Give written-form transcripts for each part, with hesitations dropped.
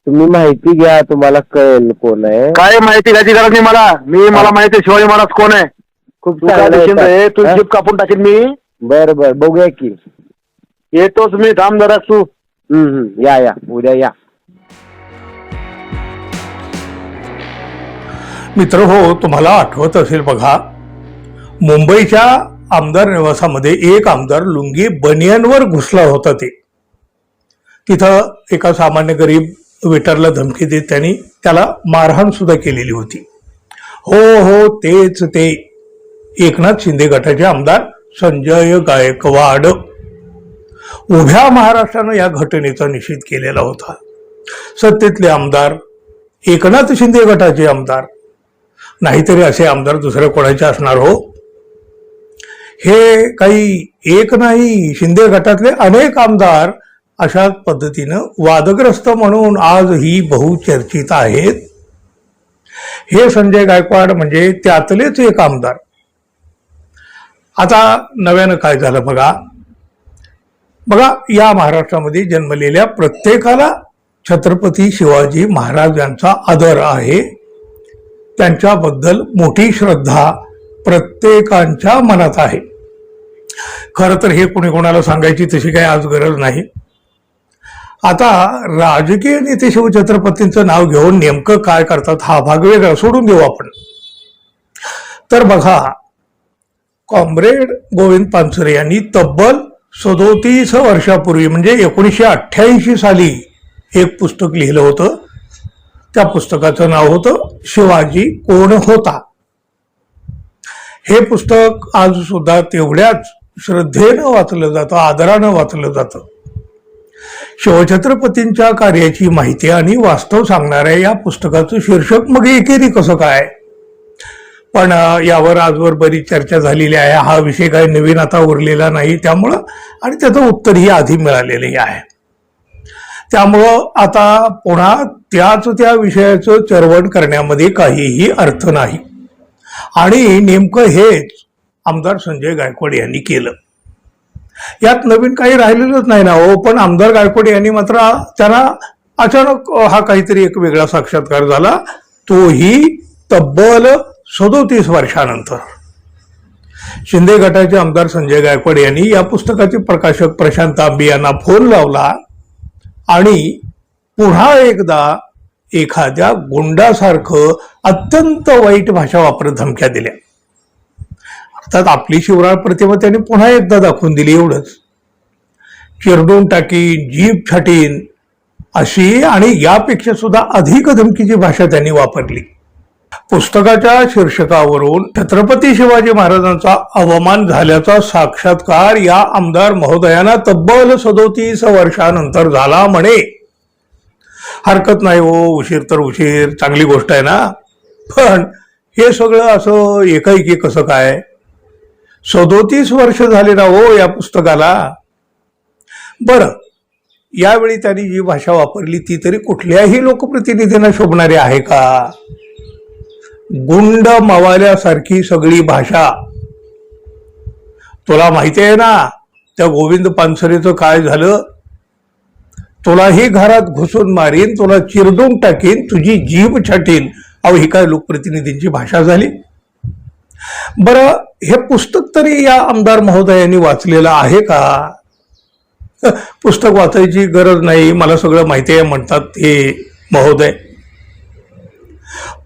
तुम्ही माहिती घ्या, तुम्हाला कळेल कोण आहे. काय माहिती घ्यायची गरज नाही मला माहिती आहे शिवाजी महाराज कोण आहे. खूप तू काय चांगलं निश्चिंत आहे, आहे. तू हा? जीप कापून टाकीन मी. बर बर, बघूया की. येतोच मी, थांब जरा तू. या या, उद्या या. मित्र हो, तुम्हाला आठवत असेल बघा, मुंबईच्या आमदार निवासामध्ये एक आमदार लुंगी बनियनवर घुसला होता. तिथं एका सामान्य गरीब वेटरला धमकी देत त्यांनी त्याला मारहाण सुद्धा केलेली होती. हो, तेच ते एकनाथ शिंदे गटाचे आमदार संजय गायकवाड. उभ्या महाराष्ट्रानं या घटनेचा निषेध केलेला होता. सत्तेतले आमदार, एकनाथ शिंदे गटाचे आमदार, नाहीतरी असे आमदार दुसऱ्या कोणाचे असणार हो. हे काही एक नाही, शिंदे गटातले अनेक आमदार अशाच पद्धतीनं वादग्रस्त म्हणून आजही बहुचर्चित आहेत. हे संजय गायकवाड म्हणजे त्यातलेच एक आमदार. आता नव्यानं काय झालं बघा, या महाराष्ट्रामध्ये जन्मलेल्या प्रत्येकाला छत्रपती शिवाजी महाराज यांचा आदर आहे. त्यांच्याबद्दल मोठी श्रद्धा प्रत्येकाच्या मनात आहे. खरं तर हे कोणी कोणाला सांगायची तशी काही आज गरज नाही. आता राजकीय नेते शिवछत्रपतींचं नाव घेऊन नेमकं काय करतात हा भाग वेगळा सोडून देऊ आपण. तर बघा, कॉम्रेड गोविंद पानसरे यांनी तब्बल 37 वर्षापूर्वी म्हणजे 1988 साली एक पुस्तक लिहिलं होतं. त्या पुस्तकाचं नाव होतं शिवाजी कोण होता. हे पुस्तक आज सुद्धा तेवढ्याच श्रद्धेनं वाचलं जातं, आदरानं वाचलं जातं. शिवछत्रपतींच्या कार्याची माहिती आणि वास्तव सांगणाऱ्या या पुस्तकाचं शीर्षक मग एकेरी कसं काय, पण यावर आजवर बरीच चर्चा झालेली आहे. हा विषय काही नवीन आता उरलेला नाही त्यामुळं, आणि त्याचं उत्तरही आधी मिळालेलंही आहे. त्यामुळं आता पुन्हा त्या विषयाचं चरवण करण्यामध्ये काहीही अर्थ नाही. आणि नेमकं हेच आमदार संजय गायकवाड यांनी केलं. यात नवीन काही राहिलेलंच नाही ना हो. पण आमदार गायकवाड यांनी मात्र त्यांना अचानक हा काहीतरी एक वेगळा साक्षात्कार झाला, तोही तब्बल 37 वर्षानंतर. शिंदे गटाचे आमदार संजय गायकवाड यांनी या पुस्तकाचे प्रकाशक प्रशांत आंबे यांना फोन लावला आणि पुन्हा एकदा एखाद्या गुंडासारखं अत्यंत वाईट भाषा वापरत धमक्या दिल्या. अर्थात आपली शिवराळ प्रतिमा त्यांनी पुन्हा एकदा दाखवून दिली, एवढंच. चिरडून टाकीन, जीभ छाटीन अशी आणि यापेक्षा सुद्धा अधिक धमकीची भाषा त्यांनी वापरली. पुस्तकाच्या शीर्षकावरून छत्रपती शिवाजी महाराजांचा अवमान झाल्याचा साक्षात्कार या आमदार महोदयांना तब्बल 37 वर्षानंतर झाला म्हणे. हरकत नाही हो, उशीर तर उशीर, चांगली गोष्ट आहे ना. पण हे सगळं असं एकाएकी कसं काय? 37 वर्ष झाले ना हो या पुस्तकाला. बरं, यावेळी त्यांनी जी भाषा वापरली ती तरी कुठल्याही लोकप्रतिनिधींना शोभणारी आहे का? गुंड मवाल्यासारखी सगळी भाषा. तुला माहिती आहे ना त्या गोविंद पानसरेचं काय झालं? तुलाही घरात घुसून मारीन, तुला चिरडून टाकीन, तुझी जीभ छाटीन. अहो, ही काय लोकप्रतिनिधींची भाषा झाली? बरं, हे पुस्तक तरी या आमदार महोदयांनी वाचलेलं आहे का? पुस्तक वाचायची गरज नाही, मला सगळं माहिती आहे म्हणतात हे महोदय.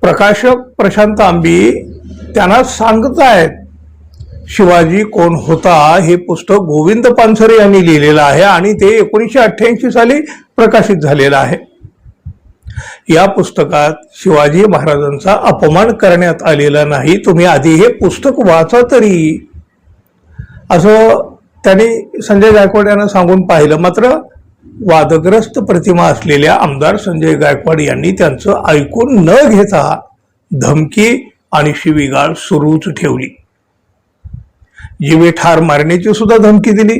प्रकाशक प्रशांत आंबी त्यांना सांगतायत शिवाजी कोण होता हे पुस्तक गोविंद पानसरे यांनी लिहिलेलं आहे आणि ते 1988 साली प्रकाशित झालेलं आहे. या पुस्तकात शिवाजी महाराजांचा अपमान करण्यात आलेला नाही. तुम्ही आधी हे पुस्तक वाचा तरी, असं त्यांनी संजय गायकवाड यांना सांगून पाहिलं. मात्र वादग्रस्त प्रतिमा असलेल्या आमदार संजय गायकवाड यांनी त्यांचं ऐकून न घेता धमकी आणि शिवीगाळ सुरूच ठेवली. जीवे ठार मारण्याची सुद्धा धमकी दिली.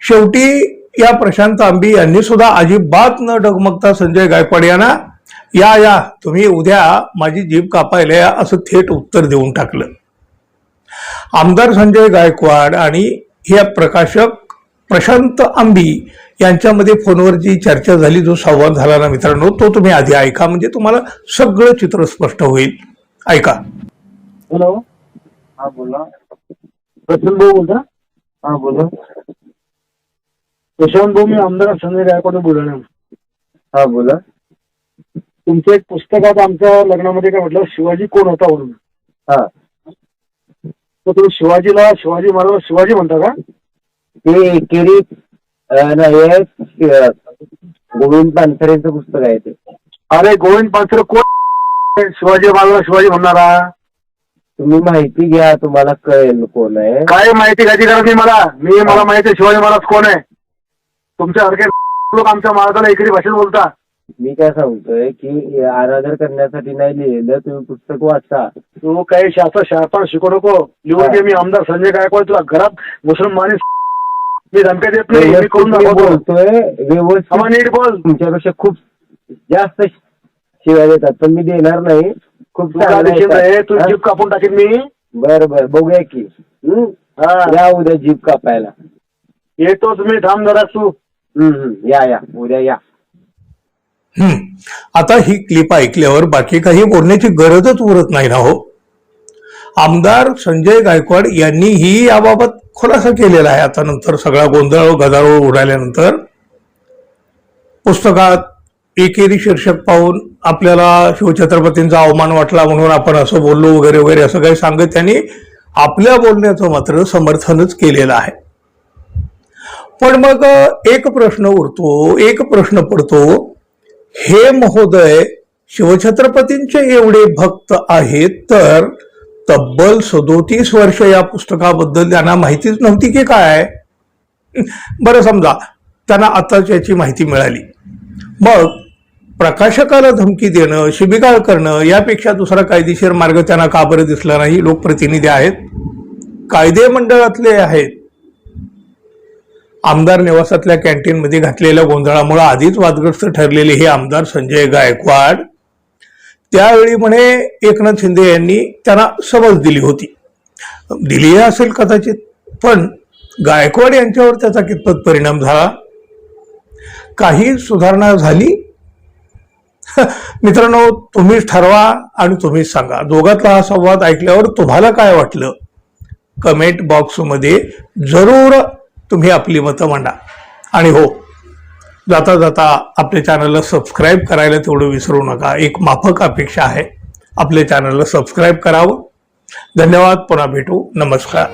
शेवटी या प्रशांत आंबी यांनी सुद्धा अजिबात न डगमगता संजय गायकवाड यांना या तुम्ही उद्या माझी जीभ कापायला या असं थेट उत्तर देऊन टाकलं. आमदार संजय गायकवाड आणि हे प्रकाशक प्रशांत आंबी यांच्यामध्ये फोनवर जी चर्चा झाली, जो संवाद झाला ना मित्रांनो, तो तुम्ही आधी ऐका, म्हणजे तुम्हाला सगळं चित्र स्पष्ट होईल. ऐका. हॅलो, हा बोला. प्रसन्न भाऊ बोलता? हा बोला. प्रशांत भाऊ, मी आमदार संजय गायकवाड बुलढाणा. हा बोला. तुमचं एक पुस्तकात आमच्या लग्नामध्ये काय म्हटलं, शिवाजी कोण होता म्हणून. हा, तर तुम्ही शिवाजीला शिवाजी महाराज शिवाजी म्हणता का? ते एकेरी नाही, गोविंद पानसरेंचं पुस्तक आहे ते. अरे गोविंद पानसरे कोण शिवाजी महाराज शिवाजी म्हणणारा? तुम्ही माहिती घ्या, तुम्हाला कळेल कोण आहे. काय माहिती घ्यायची गरज नाही मला माहिती आहे शिवाजी महाराज कोण आहे. तुमच्यासारखे लोक आमच्या महाराजाला एकेरी भाषेत बोलता. मी काय सांगतोय की अनादर करण्यासाठी नाही लिहिलेलं, तुम्ही पुस्तक वाचा. तू काही शास्त्र शिकू नको. लिहून घे, मी आमदार संजय गायकवाड. तुला घरात मुसलमानी मी धमक्या देत नाही, मी करून दाखवतो. बोलतोय व्यवस्थित. नीट बोल. तुमच्यापेक्षा खूप जास्त शिव्या देतात, पण मी देणार नाही. खूप तू जीप कापून टाकेन मी. बरं बरं, बघूया की. या उद्या जीप कापायला येतो. तुम्ही थांब जरा तू. या उद्या या. आता ही क्लिप ऐकल्यावर बाकी काही बोलण्याची गरजच उरत नाही ना हो. आमदार संजय गायकवाड यांनीही याबाबत खुलासा केलेला आहे. आता नंतर सगळा गोंधळ गदारोळ उडाल्यानंतर पुस्तकात एकेरी शीर्षक पाहून आपल्याला शिवछत्रपतींचा अवमान वाटला म्हणून आपण असं बोललो वगैरे वगैरे असं काही सांगत त्यांनी आपल्या बोलण्याचं मात्र समर्थनच केलेलं आहे. पण मग एक प्रश्न उरतो, एक प्रश्न पडतो, हे महोदय शिवछत्रपतींचे एवढे भक्त आहेत तर तब्बल 37 वर्ष या पुस्तकाबद्दल त्यांना माहितीच नव्हती की काय? बरं, समजा त्यांना आताच याची माहिती मिळाली, मग प्रकाशकाला धमकी देणं, शिबिगाळ करणं यापेक्षा दुसरा कायदेशीर मार्ग त्यांना का बरं दिसला नाही? लोकप्रतिनिधी आहेत, कायदे मंडळातले आहेत. आमदार निवासातल्या कॅन्टीनमध्ये घातलेल्या गोंधळामुळे आधीच वादग्रस्त ठरलेले हे आमदार संजय गायकवाड त्यावेळी म्हणे एकनाथ शिंदे यांनी त्यांना समज दिली होती. दिली असेल कदाचित, पण गायकवाड यांच्यावर त्याचा कितपत परिणाम झाला? काही सुधारणा झाली? मित्रांनो, तुम्हीच ठरवा आणि तुम्हीच सांगा. दोघातला हा संवाद ऐकल्यावर तुम्हाला काय वाटलं? कमेंट बॉक्समध्ये जरूर तुम्ही आपली मतं मांडा. आणि हो, जाता जाता आपल्या चॅनलला सबस्क्राईब करायला तेवढं विसरू नका. एक माफक अपेक्षा आहे, आपल्या चॅनलला सबस्क्राईब करावं. धन्यवाद. पुन्हा भेटू. नमस्कार.